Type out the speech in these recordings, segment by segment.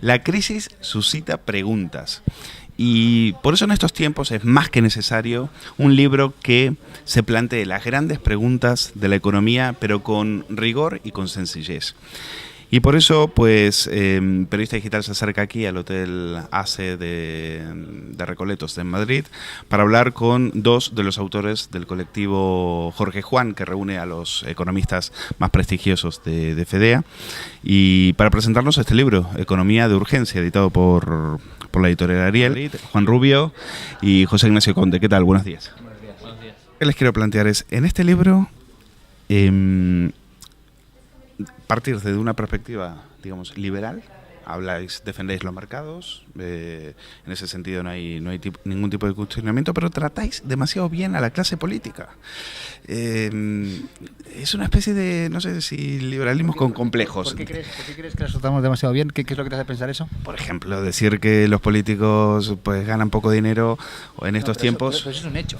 La crisis suscita preguntas y por eso en estos tiempos es más que necesario un libro que se plantee las grandes preguntas de la economía, pero con rigor y con sencillez. Y por eso, pues, Periodista Digital se acerca aquí al Hotel ACE de Recoletos en Madrid para hablar con dos de los autores del colectivo Jorge Juan, que reúne a los economistas más prestigiosos de FEDEA, y para presentarnos este libro, Economía de Urgencia, editado por la editorial Ariel, Juan Rubio y José Ignacio Conde. ¿Qué tal? Buenos días. Buenos días. Buenos días. Lo que les quiero plantear es, en este libro, partir desde una perspectiva, digamos, liberal, defendéis los mercados, en ese sentido no hay ningún tipo de cuestionamiento, pero tratáis demasiado bien a la clase política. Es una especie de, no sé si liberalismo con complejos. ¿Por qué crees que las tratamos demasiado bien? ¿Qué es lo que te hace pensar eso? Por ejemplo, decir que los políticos pues ganan poco dinero en estos tiempos. Pero eso es un hecho.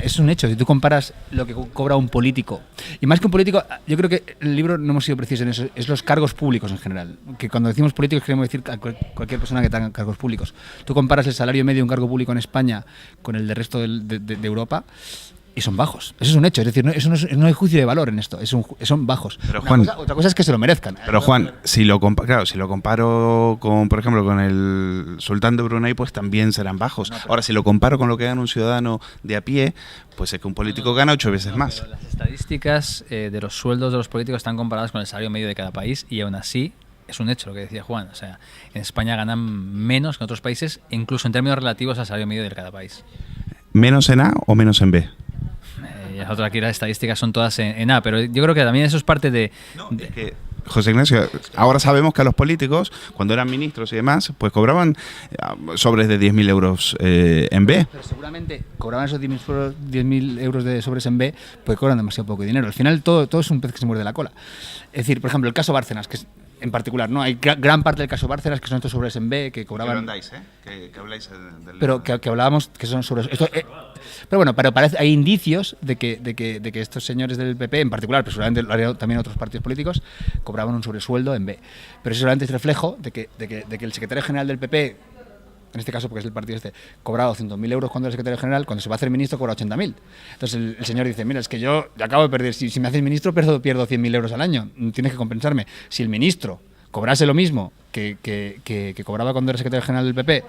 Es un hecho. Si tú comparas lo que cobra un político, y más que un político, yo creo que el libro no hemos sido precisos en eso, es los cargos públicos en general. Que cuando decimos políticos queremos decir a cualquier persona que tenga cargos públicos. Tú comparas el salario medio de un cargo público en España con el del resto de Europa, y son bajos. Eso es un hecho. Es decir, no hay juicio de valor en esto. Son bajos. Pero Juan, otra cosa es que se lo merezcan. Pero Juan, si lo comparo con, por ejemplo, con el sultán de Brunei, pues también serán bajos. Ahora, si lo comparo con lo que gana un ciudadano de a pie, pues es que un político gana 8 veces más. Las estadísticas de los sueldos de los políticos están comparadas con el salario medio de cada país y aún así es un hecho lo que decía Juan. O sea, en España ganan menos que en otros países, incluso en términos relativos al salario medio de cada país. ¿Menos en A o menos en B? Aquí las estadísticas son todas en A, pero yo creo que también eso es parte de... Es que, José Ignacio, ahora sabemos que a los políticos, cuando eran ministros y demás, pues cobraban sobres de 10.000 euros en B. Pero seguramente cobraban esos 10.000 euros de sobres en B, pues cobran demasiado poco dinero. Al final todo es un pez que se muerde la cola. Es decir, por ejemplo, el caso Bárcenas, que es en particular, ¿no? Hay gran parte del caso Bárcenas que son estos sobres en B que cobraban... Que lo andáis, que habláis del... Pero que hablábamos que son sobres... pero bueno, hay indicios de que estos señores del PP, en particular, pero seguramente lo harían también otros partidos políticos, cobraban un sobresueldo en B. Pero eso seguramente es reflejo de que el secretario general del PP, en este caso porque es el partido cobraba 200.000 euros cuando era secretario general, cuando se va a hacer ministro cobra 80.000. Entonces el señor dice, mira, es que yo acabo de perder, si me haces ministro pierdo 100.000 euros al año, tienes que compensarme. Si el ministro cobrase lo mismo que cobraba cuando era secretario general del PP,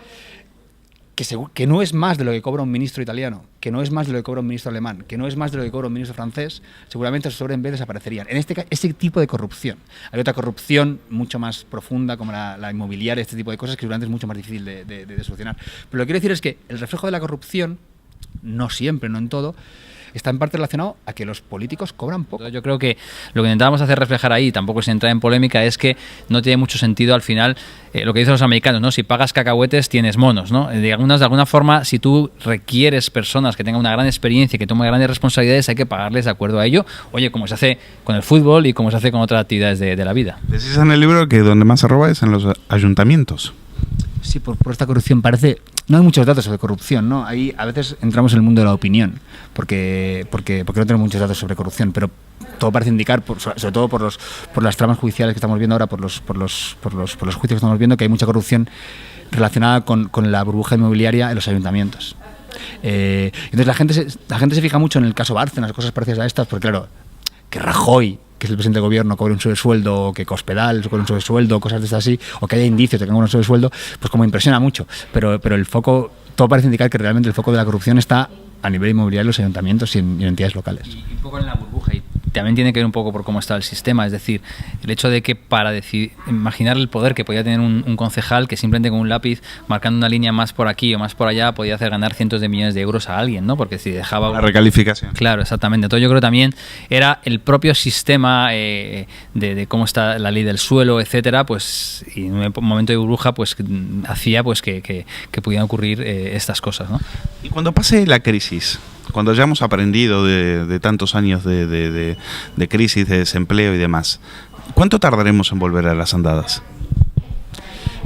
que no es más de lo que cobra un ministro italiano, que no es más de lo que cobra un ministro alemán, que no es más de lo que cobra un ministro francés, seguramente esos sobres en vez desaparecerían. En este caso, ese tipo de corrupción. Hay otra corrupción mucho más profunda, como la inmobiliaria, este tipo de cosas, que seguramente es mucho más difícil de solucionar. Pero lo que quiero decir es que el reflejo de la corrupción, no siempre, no en todo, está en parte relacionado a que los políticos cobran poco. Yo creo que lo que intentábamos hacer reflejar ahí, tampoco sin entrar en polémica, es que no tiene mucho sentido al final lo que dicen los americanos, ¿no? Si pagas cacahuetes tienes monos, ¿no? De alguna forma, si tú requieres personas que tengan una gran experiencia, que tomen grandes responsabilidades, hay que pagarles de acuerdo a ello. Oye, como se hace con el fútbol y como se hace con otras actividades de la vida. Decís en el libro que donde más se roba es en los ayuntamientos. Sí, por esta corrupción parece... No hay muchos datos sobre corrupción, ¿no? Ahí a veces entramos en el mundo de la opinión, porque no tenemos muchos datos sobre corrupción, pero todo parece indicar, sobre todo por las tramas judiciales que estamos viendo ahora, por los juicios que estamos viendo, que hay mucha corrupción relacionada con la burbuja inmobiliaria en los ayuntamientos. Entonces la gente se fija mucho en el caso Bárcenas, cosas parecidas a estas, porque claro, que Rajoy, que es el presidente del gobierno, cobre un sobresueldo, o que Cospedal cobre un sobresueldo, cosas de estas así, o que haya indicios de que tenga un sobresueldo, pues como impresiona mucho. Pero el foco, todo parece indicar que realmente el foco de la corrupción está a nivel inmobiliario en los ayuntamientos y en entidades locales. Y un poco en la burbuja, y también tiene que ver un poco por cómo está el sistema, es decir, el hecho de que para imaginar el poder que podía tener un concejal que simplemente con un lápiz, marcando una línea más por aquí o más por allá, podía hacer ganar cientos de millones de euros a alguien, ¿no? Porque si dejaba... La recalificación. Claro, exactamente. Entonces yo creo que también era el propio sistema de cómo está la ley del suelo, etcétera, pues, y en un momento de burbuja, pues hacía pues que pudieran ocurrir estas cosas, ¿no? Y cuando pase la crisis, cuando ya hemos aprendido de tantos años de crisis, de desempleo y demás, ¿cuánto tardaremos en volver a las andadas?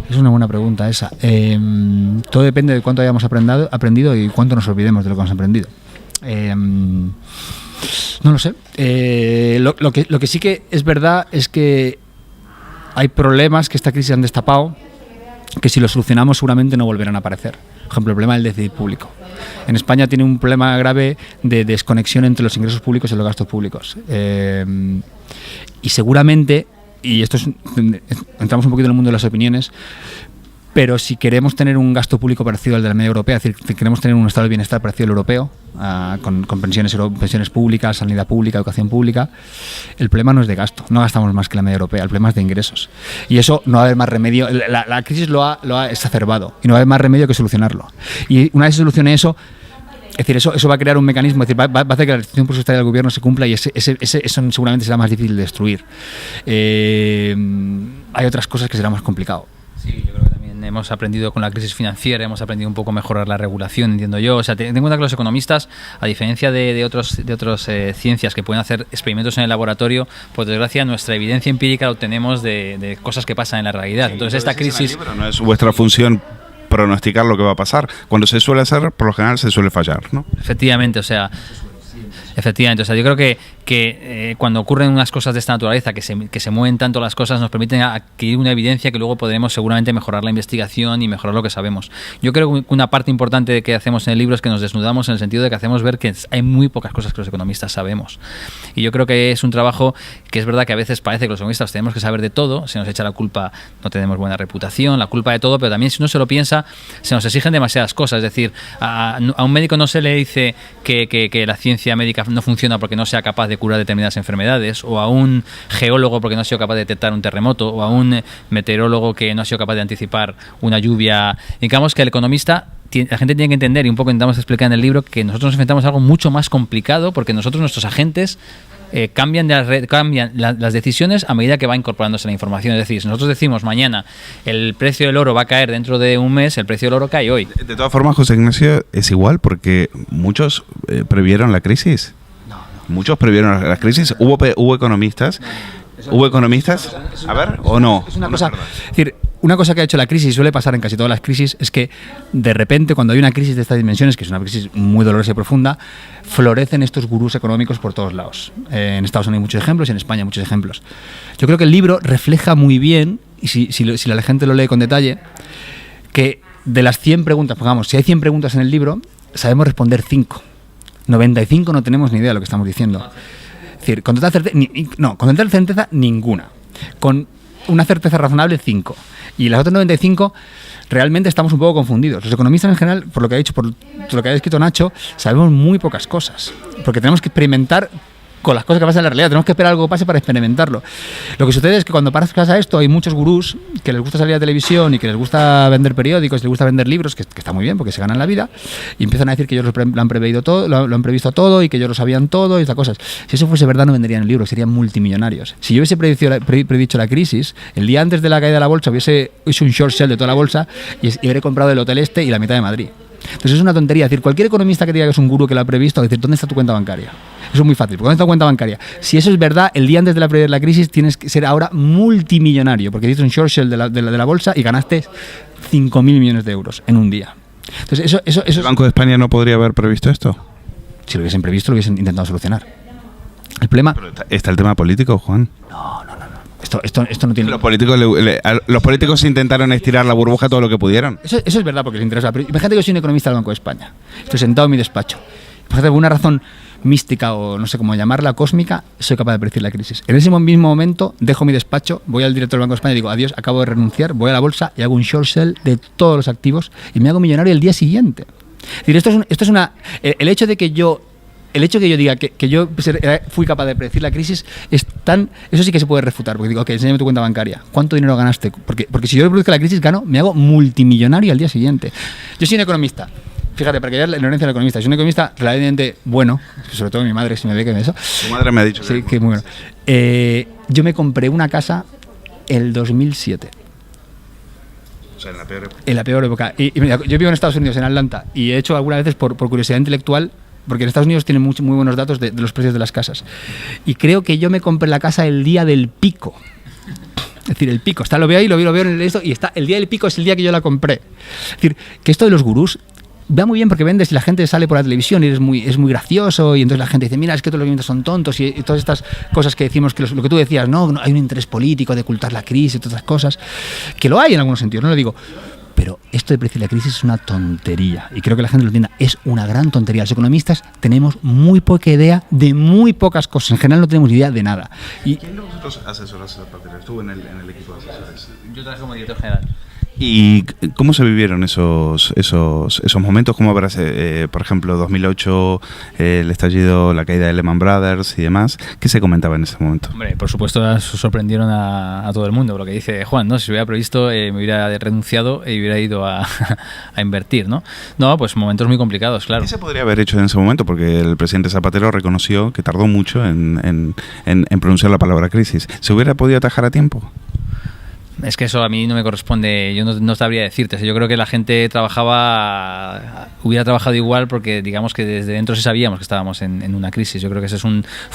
Es una buena pregunta esa. Todo depende de cuánto hayamos aprendido y cuánto nos olvidemos de lo que hemos aprendido. No lo sé. Lo que sí que es verdad es que hay problemas que esta crisis han destapado que si los solucionamos seguramente no volverán a aparecer. Por ejemplo, el problema del déficit público. En España tiene un problema grave de desconexión entre los ingresos públicos y los gastos públicos. Y seguramente, y esto entramos un poquito en el mundo de las opiniones, pero si queremos tener un gasto público parecido al de la media europea, es decir, si queremos tener un estado de bienestar parecido al europeo, con pensiones públicas, sanidad pública, educación pública, el problema no es de gasto, no gastamos más que la media europea, el problema es de ingresos. Y eso no va a haber más remedio, la crisis lo ha exacerbado y no va a haber más remedio que solucionarlo. Y una vez se solucione eso, es decir, eso va a crear un mecanismo, es decir, va a hacer que la restricción presupuestaria del gobierno se cumpla y eso seguramente será más difícil de destruir. Hay otras cosas que será más complicado. Sí, yo creo que también hemos aprendido con la crisis financiera, hemos aprendido un poco a mejorar la regulación, entiendo yo. O sea, ten en cuenta que los economistas, a diferencia de otras ciencias que pueden hacer experimentos en el laboratorio, por desgracia nuestra evidencia empírica la obtenemos de cosas que pasan en la realidad. Sí, entonces esta crisis... No es vuestra función pronosticar lo que va a pasar. Cuando se suele hacer, por lo general se suele fallar, ¿no? Efectivamente, o sea, yo creo que cuando ocurren unas cosas de esta naturaleza, que se mueven tanto las cosas, nos permiten adquirir una evidencia que luego podremos seguramente mejorar la investigación y mejorar lo que sabemos. Yo creo que una parte importante que hacemos en el libro es que nos desnudamos en el sentido de que hacemos ver que hay muy pocas cosas que los economistas sabemos. Y yo creo que es un trabajo que es verdad que a veces parece que los economistas tenemos que saber de todo, se nos echa la culpa, no tenemos buena reputación, la culpa de todo, pero también si uno se lo piensa, se nos exigen demasiadas cosas. Es decir, a un médico no se le dice que la ciencia médica no funciona porque no sea capaz de curar determinadas enfermedades, o a un geólogo porque no ha sido capaz de detectar un terremoto, o a un meteorólogo que no ha sido capaz de anticipar una lluvia. Digamos que el economista, la gente tiene que entender, y un poco intentamos explicar en el libro, que nosotros nos enfrentamos a algo mucho más complicado, porque nuestros agentes cambian las decisiones a medida que va incorporándose la información. Es decir, si nosotros decimos mañana el precio del oro va a caer dentro de un mes, el precio del oro cae hoy. De todas formas, José Ignacio, es igual porque muchos previeron la crisis. Muchos previeron la crisis. Hubo economistas. ¿Hubo economistas? A ver, ¿o no? Es una cosa, es decir, una cosa que ha hecho la crisis, y suele pasar en casi todas las crisis, es que de repente cuando hay una crisis de estas dimensiones, que es una crisis muy dolorosa y profunda, florecen estos gurús económicos por todos lados. En Estados Unidos hay muchos ejemplos y en España muchos ejemplos. Yo creo que el libro refleja muy bien, y si la gente lo lee con detalle, que de las 100 preguntas, pongamos, si hay 100 preguntas en el libro, sabemos responder 5. 95 no tenemos ni idea de lo que estamos diciendo. Es decir, con total certeza ninguna. Con una certeza razonable 5. Y las otras 95 realmente estamos un poco confundidos. Los economistas en general, por lo que ha dicho, por lo que ha escrito Nacho, sabemos muy pocas cosas. Porque tenemos que experimentar con las cosas que pasan en la realidad. Tenemos que esperar algo que pase para experimentarlo. Lo que sucede es que cuando pasa esto, hay muchos gurús que les gusta salir a televisión y que les gusta vender periódicos, les gusta vender libros, que está muy bien porque se ganan la vida, y empiezan a decir que ellos lo han previsto todo, lo han previsto todo y que ellos lo sabían todo y estas cosas. Si eso fuese verdad, no venderían el libro, serían multimillonarios. Si yo hubiese predicho la crisis, el día antes de la caída de la bolsa hubiese hecho un short sell de toda la bolsa y hubiera comprado el Hotel Este y la mitad de Madrid. Entonces es una tontería. Es decir, cualquier economista que diga que es un gurú que lo ha previsto, decir, ¿dónde está tu cuenta bancaria? Eso es muy fácil. ¿Dónde está tu cuenta bancaria? Si eso es verdad, el día antes de la crisis tienes que ser ahora multimillonario, porque hiciste un short sell de la bolsa y ganaste 5.000 millones de euros en un día. Entonces ¿El Banco de España no podría haber previsto esto? Si lo hubiesen previsto, lo hubiesen intentado solucionar. El problema... Pero está el tema político, Juan. No. Esto no tiene... Los políticos intentaron estirar la burbuja todo lo que pudieron. Eso es verdad porque les interesa. Pero imagínate que yo soy un economista del Banco de España. Estoy sentado en mi despacho. Imagínate, por una razón mística o no sé cómo llamarla, cósmica, soy capaz de predecir la crisis. En ese mismo momento dejo mi despacho, voy al director del Banco de España y digo, adiós, acabo de renunciar, voy a la bolsa y hago un short sell de todos los activos y me hago millonario el día siguiente. Es decir, esto es una... El hecho de que yo diga que yo fui capaz de predecir la crisis es tan... Eso sí que se puede refutar, porque digo, ok, enséñame tu cuenta bancaria. ¿Cuánto dinero ganaste? Porque si yo produzco la crisis, me hago multimillonario al día siguiente. Yo soy un economista. Fíjate, para que veas la ignorancia del economista. Soy un economista relativamente bueno, sobre todo mi madre, si me ve que me eso. Tu madre me ha dicho. Sí, que muy bueno. Yo me compré una casa el 2007. O sea, en la peor época. En la peor época. Y mira, yo vivo en Estados Unidos, en Atlanta, y he hecho algunas veces por curiosidad intelectual, porque en Estados Unidos tienen muy buenos datos de los precios de las casas. Y creo que yo me compré la casa el día del pico. Es decir, el pico. Lo veo ahí, lo veo en esto, y está el día del pico es el día que yo la compré. Es decir, que esto de los gurús va muy bien porque vendes y la gente sale por la televisión y es muy gracioso, y entonces la gente dice, mira, es que todos los movimientos son tontos, y todas estas cosas que decimos, que lo que tú decías, no, hay un interés político de ocultar la crisis y todas esas cosas, que lo hay en algunos sentidos, no lo digo. Pero esto de predecir la crisis es una tontería, y creo que la gente lo entienda, es una gran tontería. Los economistas tenemos muy poca idea de muy pocas cosas, en general no tenemos idea de nada. ¿Quién de vosotros asesoró a Zapatero? Estuvo en el equipo de asesores. Yo trabajé como director general. ¿Y cómo se vivieron esos momentos? ¿Cómo habrá, por ejemplo, 2008, el estallido, la caída de Lehman Brothers y demás? ¿Qué se comentaba en ese momento? Hombre, por supuesto sorprendieron a todo el mundo, lo que dice Juan, ¿no? Si se hubiera previsto, me hubiera renunciado y hubiera ido a invertir, ¿no? No, pues momentos muy complicados, claro. ¿Qué se podría haber hecho en ese momento? Porque el presidente Zapatero reconoció que tardó mucho en pronunciar la palabra crisis. ¿Se hubiera podido atajar a tiempo? Es que eso a mí no me corresponde, yo no sabría decirte. Yo creo que la gente hubiera trabajado igual, porque digamos que desde dentro sí sabíamos que estábamos en una crisis. Yo creo que ese fue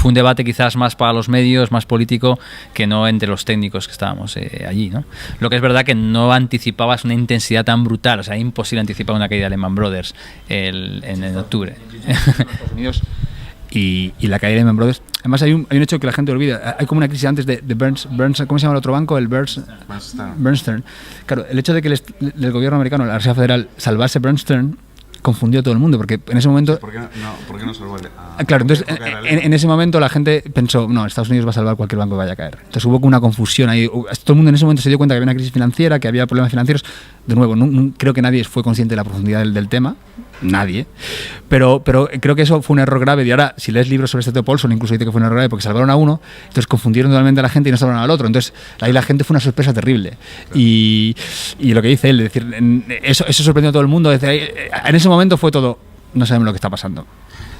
un debate quizás más para los medios, más político, que no entre los técnicos que estábamos allí, ¿no? Lo que es verdad que no anticipabas una intensidad tan brutal, o sea, imposible anticipar una caída de Lehman Brothers en octubre. Estados Unidos y la caída de Lehman Brothers. Además hay un hecho que la gente olvida. Hay como una crisis antes de Burns, ¿cómo se llama el otro banco? El Bernstein. Claro, el hecho de que el gobierno americano, la Reserva Federal, salvase Bernstein, confundió a todo el mundo, porque en ese momento... ¿Por qué no salvó claro, entonces en ese momento la gente pensó, no, Estados Unidos va a salvar cualquier banco que vaya a caer. Entonces hubo una confusión ahí. Todo el mundo en ese momento se dio cuenta que había una crisis financiera, que había problemas financieros. De nuevo, creo que nadie fue consciente de la profundidad del tema. Nadie. Pero creo que eso fue un error grave. Y ahora, si lees libros sobre este Theo Paulson, incluso dice que fue un error grave porque salvaron a uno, entonces confundieron totalmente a la gente y no salvaron al otro. Entonces ahí la gente fue una sorpresa terrible. Claro. Y lo que dice él, es decir, eso sorprendió a todo el mundo. En ese momento fue todo, no sabemos lo que está pasando.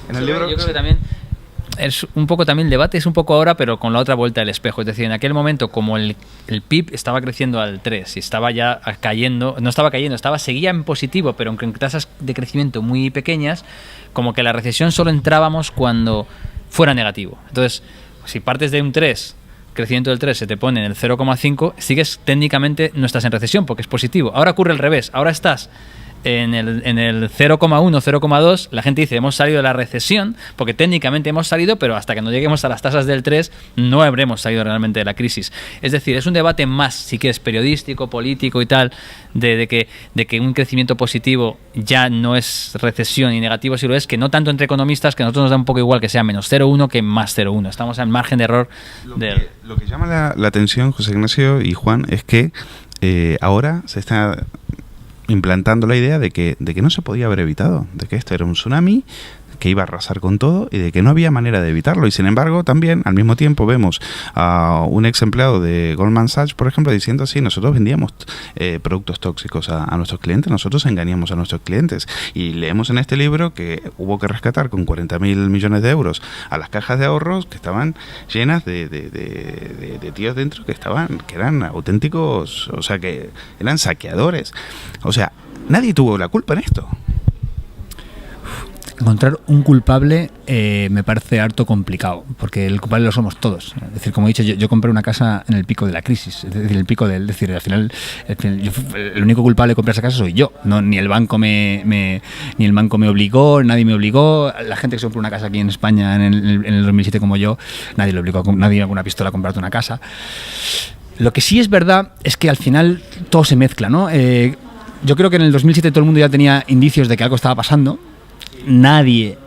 En el libro, yo creo que también es un poco también el debate, es un poco ahora, pero con la otra vuelta del espejo. Es decir, en aquel momento, como el PIB estaba creciendo al 3 y estaba ya cayendo, seguía en positivo, pero con tasas de crecimiento muy pequeñas, como que la recesión solo entrábamos cuando fuera negativo. Entonces, si partes de un 3, crecimiento del 3, se te pone en el 0,5, técnicamente no estás en recesión porque es positivo. Ahora ocurre al revés, ahora estás en el 0,1, 0,2, la gente dice hemos salido de la recesión, porque técnicamente hemos salido, pero hasta que no lleguemos a las tasas del 3 no habremos salido realmente de la crisis. Es decir, es un debate más, si quieres, periodístico, político y tal, de que un crecimiento positivo ya no es recesión y negativo si lo es, que no tanto entre economistas, que a nosotros nos da un poco igual que sea menos 0,1 que más 0,1. Estamos al margen de error. Lo que llama la atención, José Ignacio y Juan, es que ahora se está implantando la idea de que no se podía haber evitado, de que esto era un tsunami que iba a arrasar con todo y de que no había manera de evitarlo. Y sin embargo, también al mismo tiempo vemos a un ex empleado de Goldman Sachs, por ejemplo, diciendo así: nosotros vendíamos productos tóxicos a nuestros clientes, nosotros engañamos a nuestros clientes. Y leemos en este libro que hubo que rescatar con 40.000 millones de euros a las cajas de ahorros que estaban llenas de tíos dentro que eran auténticos, o sea, que eran saqueadores. O sea, nadie tuvo la culpa en esto. Encontrar un culpable me parece harto complicado, porque el culpable lo somos todos. Es decir, como he dicho, yo compré una casa en el pico de la crisis, es decir, al final el único culpable de comprar esa casa soy yo. No, ni el banco me obligó, nadie me obligó. La gente que se compró una casa aquí en España en el 2007 como yo, nadie le obligó, nadie con una pistola a comprarte una casa. Lo que sí es verdad es que al final todo se mezcla, ¿no? Yo creo que en el 2007 todo el mundo ya tenía indicios de que algo estaba pasando. Nadie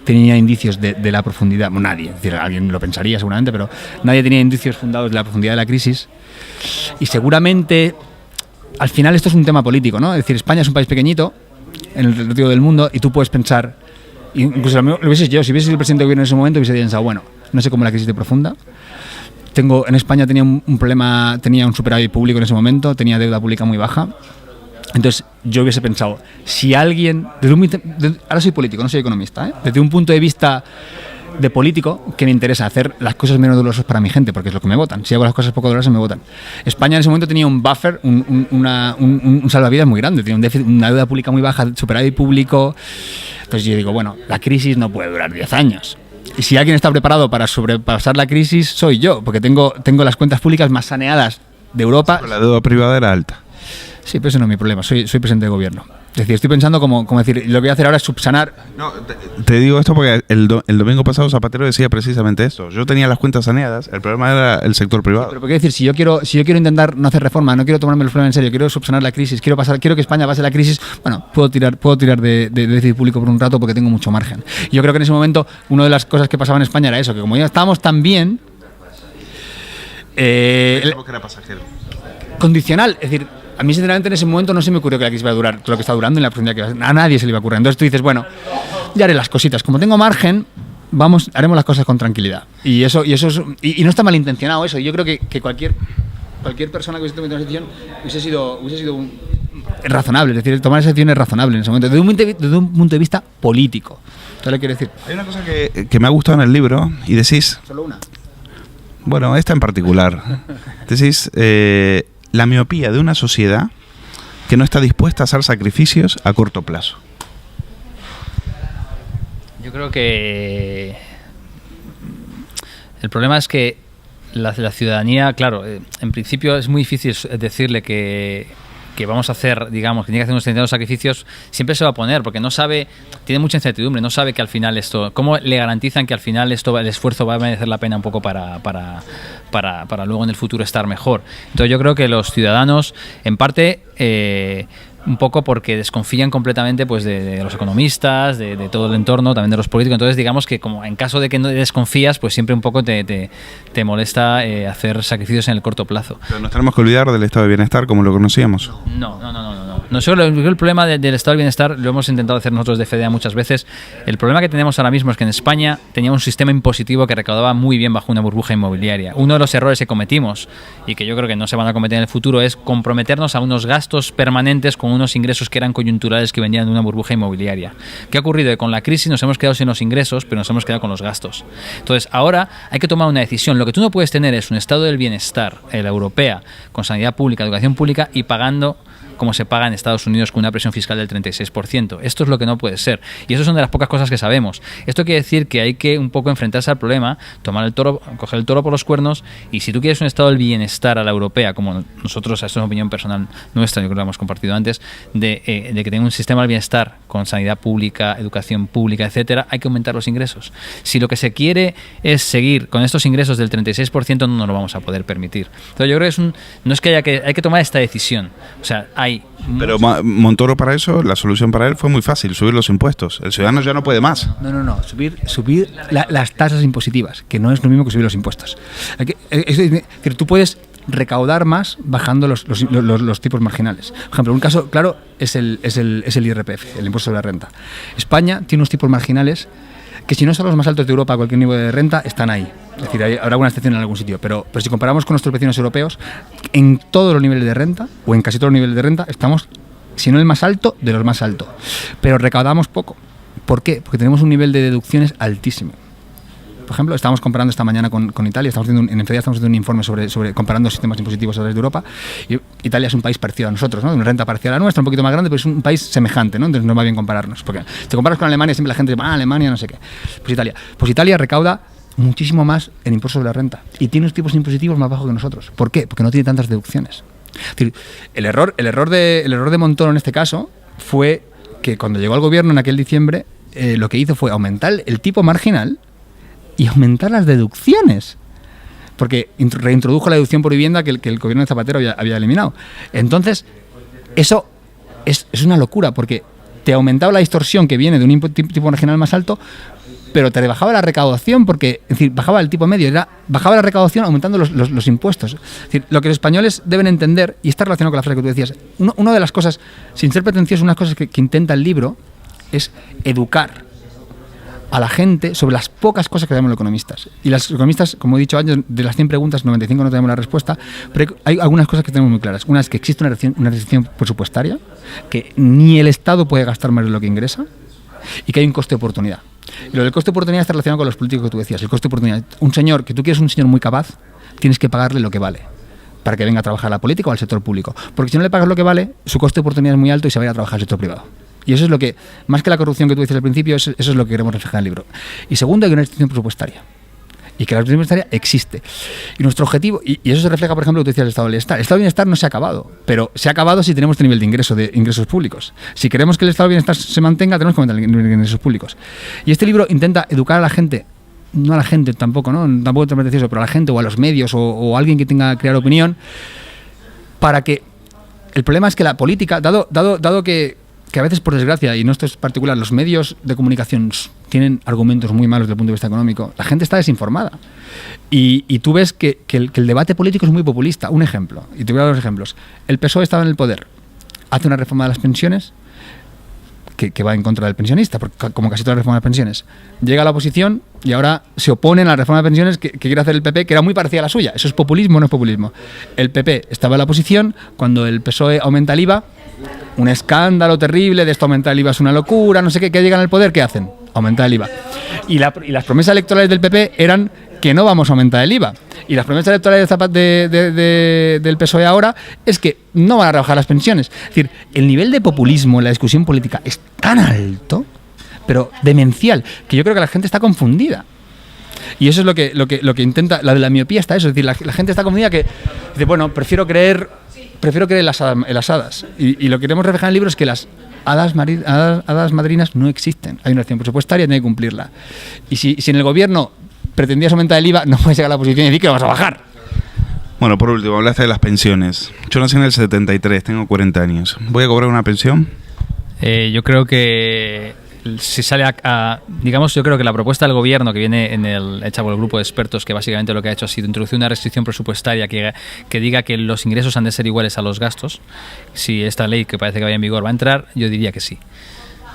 tenía indicios de la profundidad, nadie, es decir, alguien lo pensaría seguramente, pero nadie tenía indicios fundados de la profundidad de la crisis. Y seguramente al final esto es un tema político, ¿no? Es decir, España es un país pequeñito en el relativo del mundo, y tú puedes pensar, incluso lo hubiese yo, si hubiese sido el presidente de gobierno en ese momento, hubiese pensado, bueno, no sé cómo la crisis de profunda. En España tenía un problema, tenía un superávit público en ese momento, tenía deuda pública muy baja. Entonces yo hubiese pensado, si alguien, ahora soy político, no soy economista, desde un punto de vista de político, que me interesa hacer las cosas menos dolorosas para mi gente, porque es lo que me votan. Si hago las cosas poco dolorosas, me votan. España en ese momento tenía un buffer, un salvavidas muy grande, tenía un déficit, una deuda pública muy baja, superávit público. Entonces yo digo, bueno, la crisis no puede durar 10 años. Y si alguien está preparado para sobrepasar la crisis, soy yo, porque tengo las cuentas públicas más saneadas de Europa. Pero la deuda privada era alta. Sí, pero eso no es mi problema, soy presidente de gobierno. Es decir, estoy pensando como decir, lo que voy a hacer ahora es subsanar. No, te digo esto porque el domingo pasado Zapatero decía precisamente esto. Yo tenía las cuentas saneadas, el problema era el sector privado. Pero quiero decir, si yo quiero intentar no hacer reforma, no quiero tomarme los problemas en serio, quiero subsanar la crisis, quiero que España pase la crisis, bueno, puedo tirar de déficit público por un rato porque tengo mucho margen. Y yo creo que en ese momento una de las cosas que pasaba en España era eso, que como ya estábamos tan bien, Pensamos que era pasajero. condicional, es decir, a mí sinceramente en ese momento no se me ocurrió que la crisis iba a durar todo lo que está durando en la profundidad que a nadie se le iba a ocurrir. Entonces tú dices, bueno, ya haré las cositas. Como tengo margen, haremos las cosas con tranquilidad. Y eso no está malintencionado eso. Yo creo que cualquier persona que hubiese tomado esa decisión hubiese sido razonable. Es decir, tomar esa decisión es razonable en ese momento, desde un punto de vista político. ¿Sabes lo que quiero decir? Hay una cosa que me ha gustado en el libro y decís... Solo una. Bueno, esta en particular. Decís... la miopía de una sociedad que no está dispuesta a hacer sacrificios a corto plazo. Yo creo que el problema es que la ciudadanía, claro, en principio es muy difícil decirle que vamos a hacer, digamos, que tiene que hacer unos determinados sacrificios, siempre se va a poner, porque no sabe, tiene mucha incertidumbre, no sabe que al final esto, ¿cómo le garantizan que al final el esfuerzo va a merecer la pena un poco para luego en el futuro estar mejor? Entonces yo creo que los ciudadanos, en parte, un poco porque desconfían completamente pues de los economistas, de todo el entorno, también de los políticos. Entonces digamos que como en caso de que no desconfías, pues siempre un poco te molesta hacer sacrificios en el corto plazo. Pero nos tenemos que olvidar del estado de bienestar como lo conocíamos. No. Nosotros el problema del estado del bienestar lo hemos intentado hacer nosotros de FEDEA muchas veces. El problema que tenemos ahora mismo es que en España teníamos un sistema impositivo que recaudaba muy bien bajo una burbuja inmobiliaria. Uno de los errores que cometimos y que yo creo que no se van a cometer en el futuro es comprometernos a unos gastos permanentes con unos ingresos que eran coyunturales que venían de una burbuja inmobiliaria. ¿Qué ha ocurrido? Que con la crisis nos hemos quedado sin los ingresos, pero nos hemos quedado con los gastos. Entonces, ahora hay que tomar una decisión. Lo que tú no puedes tener es un estado del bienestar, la europea, con sanidad pública, educación pública y pagando como se paga en Estados Unidos con una presión fiscal del 36%. Esto es lo que no puede ser. Y eso son de las pocas cosas que sabemos. Esto quiere decir que hay que un poco enfrentarse al problema, coger el toro por los cuernos, y si tú quieres un estado del bienestar a la europea, como nosotros, esto es una opinión personal nuestra, yo creo que lo hemos compartido antes, de que tenga un sistema del bienestar con sanidad pública, educación pública, etcétera, hay que aumentar los ingresos. Si lo que se quiere es seguir con estos ingresos del 36%, no nos lo vamos a poder permitir. Entonces yo creo que no es que hay que tomar esta decisión. O sea, pero Montoro para eso, la solución para él fue muy fácil, subir los impuestos. El ciudadano ya no puede más. No, subir las tasas impositivas, que no es lo mismo que subir los impuestos. Es decir, tú puedes recaudar más bajando los tipos marginales. Por ejemplo, un caso claro es el IRPF, el impuesto sobre la renta. España tiene unos tipos marginales que si no son los más altos de Europa a cualquier nivel de renta, están ahí. Es decir, habrá alguna excepción en algún sitio, pero si comparamos con nuestros vecinos europeos, en todos los niveles de renta, o en casi todos los niveles de renta, estamos, si no el más alto, de los más altos. Pero recaudamos poco. ¿Por qué? Porque tenemos un nivel de deducciones altísimo. Por ejemplo, estamos comparando esta mañana con Italia, en FEDEA estamos haciendo un informe sobre comparando sistemas impositivos a través de Europa, y Italia es un país parecido a nosotros, ¿no? De una renta parecida a la nuestra, un poquito más grande, pero es un país semejante, ¿no? Entonces no va bien compararnos, porque si te comparas con Alemania, siempre la gente dice, Alemania, no sé qué. Pues Italia recauda muchísimo más en impuestos sobre la renta y tiene unos tipos impositivos más bajos que nosotros. ¿Por qué? Porque no tiene tantas deducciones. Es decir, el error de Montoro en este caso fue que cuando llegó al gobierno en aquel diciembre, lo que hizo fue aumentar el tipo marginal y aumentar las deducciones, porque reintrodujo la deducción por vivienda que el gobierno de Zapatero había eliminado. Entonces, eso es una locura, porque te aumentaba la distorsión que viene de un tipo marginal más alto, pero te bajaba la recaudación, porque es decir, bajaba el tipo medio, bajaba la recaudación aumentando los impuestos. Es decir, lo que los españoles deben entender, y está relacionado con la frase que tú decías, una de las cosas, sin ser pretencioso, una de las cosas que intenta el libro es educar a la gente sobre las pocas cosas que sabemos los economistas. Y los economistas, como he dicho antes, de las 100 preguntas, 95 no tenemos la respuesta, pero hay algunas cosas que tenemos muy claras. Una es que existe una restricción presupuestaria, que ni el Estado puede gastar más de lo que ingresa, y que hay un coste de oportunidad. Y lo del coste de oportunidad está relacionado con los políticos que tú decías. El coste de oportunidad. Que tú quieres un señor muy capaz, tienes que pagarle lo que vale para que venga a trabajar a la política o al sector público. Porque si no le pagas lo que vale, su coste de oportunidad es muy alto y se va a ir a trabajar al sector privado. Y eso es lo que, más que la corrupción que tú dices al principio, eso es lo que queremos reflejar en el libro. Y segundo, hay una restricción presupuestaria. y que la presión presupuestaria existe. Y nuestro objetivo, y eso se refleja, por ejemplo, lo que tú decías del estado del bienestar. El estado del bienestar no se ha acabado, pero se ha acabado si tenemos este nivel de ingresos públicos. Si queremos que el estado del bienestar se mantenga, tenemos que aumentar el nivel de ingresos públicos. Y este libro intenta educar a la gente, no a la gente tampoco, ¿no? Tampoco es tan pretencioso, pero a la gente o a los medios o alguien que tenga que crear opinión, para que el problema es que la política, dado que a veces, por desgracia, y no esto es particular, los medios de comunicación tienen argumentos muy malos desde el punto de vista económico, la gente está desinformada. Y tú ves que el debate político es muy populista. Un ejemplo, y te voy a dar dos ejemplos. El PSOE estaba en el poder, hace una reforma de las pensiones que va en contra del pensionista, porque como casi todas las reformas de pensiones. Llega a la oposición y ahora se oponen a la reforma de pensiones que quiere hacer el PP, que era muy parecida a la suya. ¿Eso es populismo o no es populismo? El PP estaba en la oposición cuando el PSOE aumenta el IVA, un escándalo terrible, de esto aumentar el IVA es una locura, no sé qué, que llegan al poder, ¿qué hacen? Aumentar el IVA. Y las promesas electorales del PP eran que no vamos a aumentar el IVA. Y las promesas electorales del PSOE ahora es que no van a rebajar las pensiones. Es decir, el nivel de populismo en la discusión política es tan alto, pero demencial, que yo creo que la gente está confundida. Y eso es lo que intenta, la de la miopía está eso, es decir, la gente está confundida que dice, bueno, prefiero creer en las hadas. Y lo que queremos reflejar en el libro es que las hadas madrinas no existen. Hay una acción presupuestaria y tiene que cumplirla. Y si en el gobierno pretendías aumentar el IVA, no puedes llegar a la oposición y decir que lo vas a bajar. Bueno, por último, hablaste de las pensiones. Yo nací en el 73, tengo 40 años. ¿Voy a cobrar una pensión? Yo creo que si sale digamos, yo creo que la propuesta del gobierno que viene hecha por el grupo de expertos, que básicamente lo que ha hecho ha sido introducir una restricción presupuestaria que diga que los ingresos han de ser iguales a los gastos. Si esta ley, que parece que vaya en vigor, va a entrar, yo diría que sí.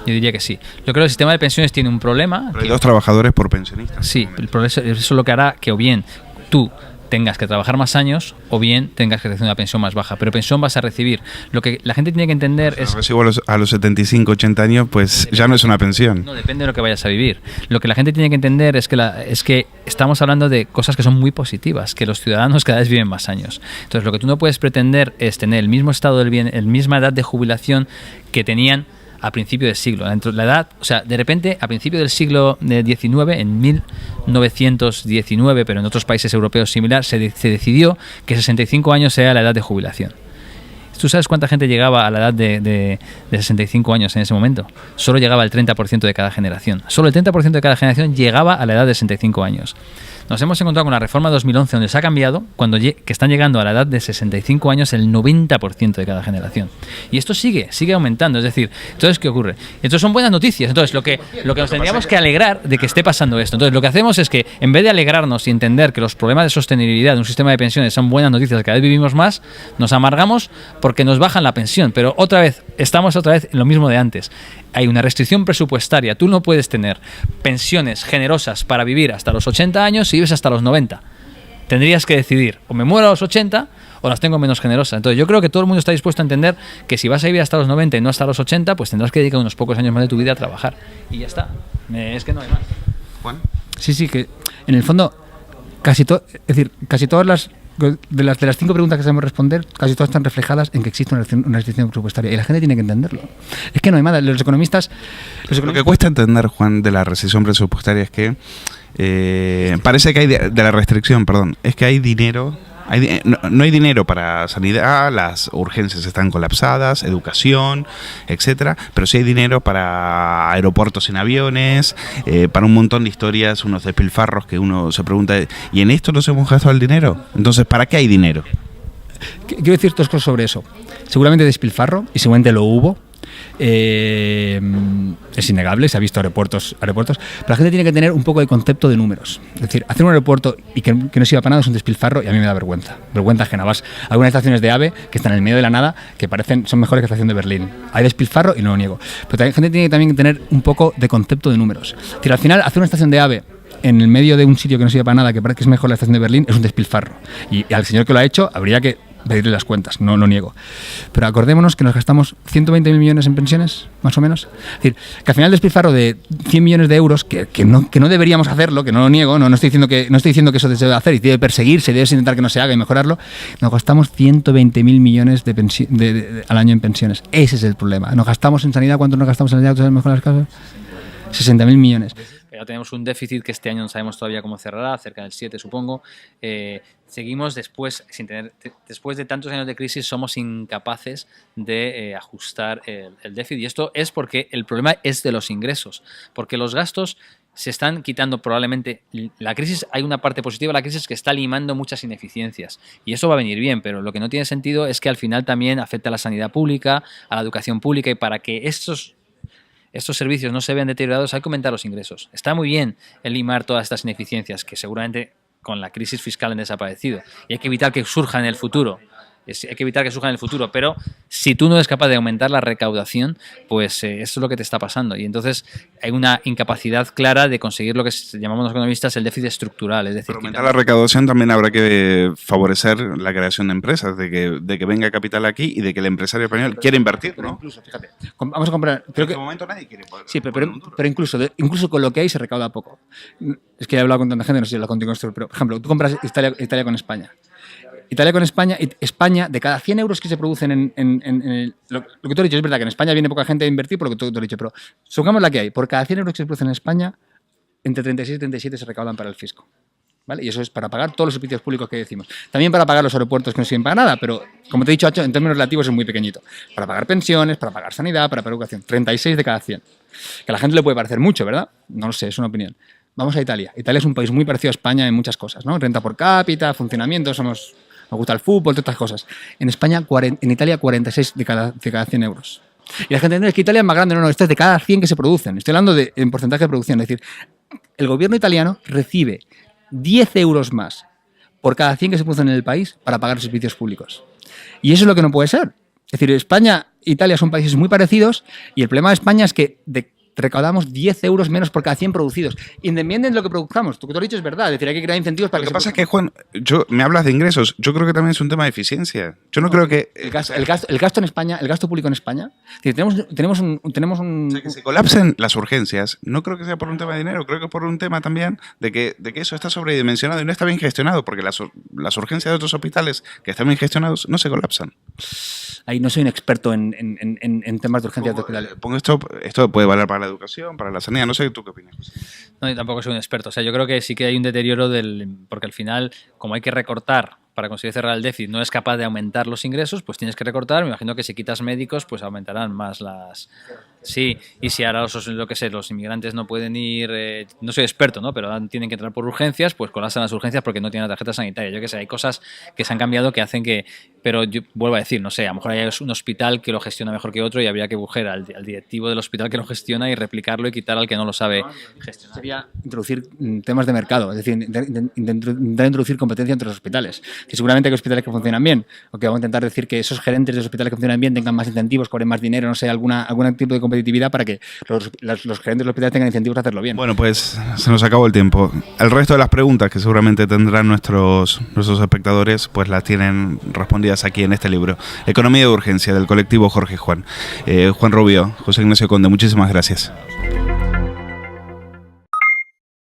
Yo creo que el sistema de pensiones tiene un problema. Pero hay 2 trabajadores por pensionista. Sí, eso es lo que hará que o bien tú tengas que trabajar más años o bien tengas que recibir una pensión más baja. Pero pensión vas a recibir. Lo que la gente tiene que entender es... recibo a los 75, 80 años, pues ya no es una pensión. No, depende de lo que vayas a vivir. Lo que la gente tiene que entender es que estamos hablando de cosas que son muy positivas, que los ciudadanos cada vez viven más años. Entonces, lo que tú no puedes pretender es tener el mismo estado del bien, la misma edad de jubilación que tenían a principio del siglo. La edad, o sea, de repente, a principio del siglo XIX, en 1919, pero en otros países europeos similar, se decidió que 65 años era la edad de jubilación. ¿Tú sabes cuánta gente llegaba a la edad de 65 años en ese momento? Solo llegaba el 30% de cada generación. Solo el 30% de cada generación llegaba a la edad de 65 años. Nos hemos encontrado con la reforma de 2011, donde se ha cambiado, que están llegando a la edad de 65 años el 90% de cada generación. Y esto sigue aumentando. Es decir, entonces, ¿qué ocurre? Entonces son buenas noticias. Entonces, lo que nos tendríamos que alegrar de que esté pasando esto. Entonces, lo que hacemos es que, en vez de alegrarnos y entender que los problemas de sostenibilidad de un sistema de pensiones son buenas noticias, cada vez vivimos más, nos amargamos porque nos bajan la pensión. Pero estamos otra vez en lo mismo de antes. Hay una restricción presupuestaria. Tú no puedes tener pensiones generosas para vivir hasta los 80 años si vives hasta los 90. Tendrías que decidir, o me muero a los 80 o las tengo menos generosas. Entonces yo creo que todo el mundo está dispuesto a entender que si vas a vivir hasta los 90 y no hasta los 80, pues tendrás que dedicar unos pocos años más de tu vida a trabajar. Y ya está. Es que no hay más. ¿Juan? Sí, que en el fondo casi todas las 5 preguntas que sabemos responder, casi todas están reflejadas en que existe una restricción presupuestaria y la gente tiene que entenderlo. Es que no hay más. Los economistas... Lo que cuesta entender, Juan, de la restricción presupuestaria es que parece que hay de la restricción, perdón, es que hay dinero. No hay dinero para sanidad, las urgencias están colapsadas, educación, etcétera, pero sí hay dinero para aeropuertos sin aviones, para un montón de historias, unos despilfarros que uno se pregunta, ¿y en esto nos hemos gastado el dinero? Entonces, ¿para qué hay dinero? Quiero decir 2 cosas sobre eso. Seguramente despilfarro, y seguramente lo hubo. Es innegable, se ha visto aeropuertos, pero la gente tiene que tener un poco de concepto de números. Es decir, hacer un aeropuerto y que no sirva para nada es un despilfarro y a mí me da vergüenza ajena. Vas a algunas estaciones de AVE que están en el medio de la nada que son mejores que la estación de Berlín. Hay despilfarro y no lo niego, pero la gente tiene también que tener un poco de concepto de números. Es decir, al final hacer una estación de AVE en el medio de un sitio que no sirve para nada, que parece que es mejor la estación de Berlín, es un despilfarro y al señor que lo ha hecho habría que pedirle las cuentas, no lo niego. Pero acordémonos que nos gastamos 120.000 millones en pensiones, más o menos. Es decir, que al final el despilfarro de 100 millones de euros, que no deberíamos hacerlo, que no lo niego, no estoy diciendo que eso se debe hacer y debe perseguirse, debe intentar que no se haga y mejorarlo, nos gastamos 120.000 millones al año en pensiones. Ese es el problema. Nos gastamos en sanidad, ¿cuánto nos gastamos en sanidad? ¿Tú sabes mejor las cosas? 60.000 millones. Pero tenemos un déficit que este año no sabemos todavía cómo cerrará, cerca del 7 supongo. Seguimos después de tantos años de crisis, somos incapaces de ajustar el déficit. Y esto es porque el problema es de los ingresos, porque los gastos se están quitando probablemente. La crisis, hay una parte positiva de la crisis que está limando muchas ineficiencias y eso va a venir bien, pero lo que no tiene sentido es que al final también afecta a la sanidad pública, a la educación pública, y para que estos servicios no se vean deteriorados hay que aumentar los ingresos. Está muy bien el limar todas estas ineficiencias que seguramente con la crisis fiscal han desaparecido y hay que evitar que surjan en el futuro. Pero si tú no eres capaz de aumentar la recaudación, pues eso es lo que te está pasando. Y entonces hay una incapacidad clara de conseguir lo que llamamos los economistas el déficit estructural. Es decir, para aumentar la recaudación también habrá que favorecer la creación de empresas, de que venga capital aquí y de que el empresario español quiera invertir, ¿no? Incluso, fíjate, vamos a comprar. En este momento nadie quiere. Sí, pero incluso con lo que hay se recauda poco. Es que he hablado con tanta gente, no sé si lo contigo esto, pero por ejemplo, tú compras Italia con España. España, de cada 100 euros que se producen lo que tú has dicho, es verdad que en España viene poca gente a invertir por lo que tú has dicho, pero supongamos la que hay. Por cada 100 euros que se producen en España, entre 36 y 37 se recaudan para el fisco. ¿Vale? Y eso es para pagar todos los servicios públicos que decimos. También para pagar los aeropuertos que no sirven para nada, pero como te he dicho, en términos relativos es muy pequeñito. Para pagar pensiones, para pagar sanidad, para pagar educación. 36 de cada 100. Que a la gente le puede parecer mucho, ¿verdad? No lo sé, es una opinión. Vamos a Italia. Italia es un país muy parecido a España en muchas cosas, ¿no? Renta por cápita, funcionamiento, nos gusta el fútbol, todas estas cosas. En Italia 46 de cada 100 euros. Y la gente dice que Italia es más grande. No, esto es de cada 100 que se producen. Estoy hablando en porcentaje de producción. Es decir, el gobierno italiano recibe 10 euros más por cada 100 que se producen en el país para pagar los servicios públicos. Y eso es lo que no puede ser. Es decir, España e Italia son países muy parecidos y el problema de España es que recaudamos 10 euros menos por cada 100 producidos. Independientemente de lo que produzcamos. Tú que te lo has dicho es verdad. Es decir, hay que crear incentivos para Lo que pasa es que, Juan, me hablas de ingresos. Yo creo que también es un tema de eficiencia. Yo no creo que... El gasto en España, el gasto público en España, tenemos un... O sea, que se colapsen las urgencias. No creo que sea por un tema de dinero. Creo que por un tema también de que eso está sobredimensionado y no está bien gestionado, porque las urgencias de otros hospitales que están bien gestionados no se colapsan. Ahí no soy un experto en temas de urgencias de hospitales. Esto puede valer para la educación, para la sanidad. No sé, ¿tú qué opinas? No, yo tampoco soy un experto. O sea, yo creo que sí que hay un deterioro porque al final, como hay que recortar para conseguir cerrar el déficit, no es capaz de aumentar los ingresos, pues tienes que recortar. Me imagino que si quitas médicos, pues aumentarán más las... Sí, y si ahora los inmigrantes no pueden ir, no soy experto, ¿no? Pero tienen que entrar por urgencias, pues colapsan las urgencias porque no tienen tarjeta sanitaria. Yo qué sé, hay cosas que se han cambiado que hacen que... Pero yo vuelvo a decir, no sé, a lo mejor hay un hospital que lo gestiona mejor que otro y habría que buscar al directivo del hospital que lo gestiona y replicarlo y quitar al que no lo sabe gestionar. Sería introducir temas de mercado, es decir, intentar introducir competencia entre los hospitales. Que seguramente hay hospitales que funcionan bien, o que vamos a intentar decir que esos gerentes de los hospitales que funcionan bien tengan más incentivos, cobren más dinero, no sé, algún tipo de competitividad para que los gerentes de los hospitales tengan incentivos a hacerlo bien. Bueno, pues se nos acabó el tiempo. El resto de las preguntas que seguramente tendrán nuestros espectadores, pues las tienen respondidas aquí en este libro. Economía de urgencia, del colectivo Jorge y Juan. Juan Rubio, José Ignacio Conde, muchísimas gracias.